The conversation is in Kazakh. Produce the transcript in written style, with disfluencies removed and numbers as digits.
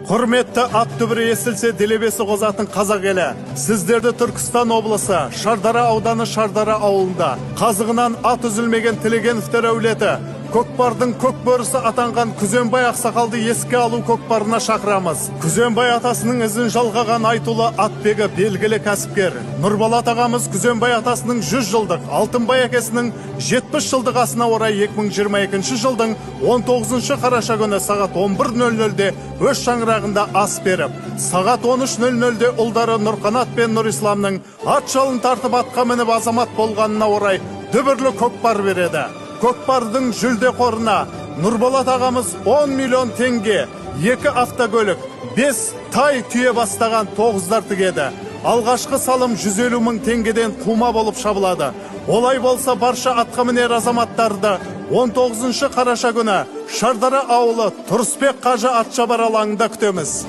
Құрметті ат дүбірі естілсе делебесі қозатын қазақ елі. Сіздерді Түркістан облысы, Шардара ауданы Шардара ауылында қазығынан ат үзілмеген Тілегеновтер әулеті, көкпардың көк бөрісі атанған Күзембай ақсақалды еске алу көкпарына шақырамыз. Күзембай атасының ізін жалғаған айтулы атбегі белгілі кәсіпкер. Нұрболат ағамыз Күзембай атасының 100 жылдық, Алтынбай әкесінің 70 жылдық асына орай 2022 жылдың 19 қараша күні сағат 11:00-де өз шаңырағында ас беріп, сағат 13:00-де ұлдары Нұрқанат пен Нұрисламның ат жалын тартып атқа мініп азамат болғанына орай дүбірлі көкпар береді. Көкпардың жүлде қорына Нұрболат ағамыз 10 миллион теңге, 2 автокөлік, 5 тай түйе бастаған 9-дар тігеді. Алғашқы салым 150 мың теңгеден қума болып шабылады. Олай болса барша атқа мінер азаматтарды 19 қараша күні Шардара ауылы Тұрысбек қажы атшабар алаңында күтеміз.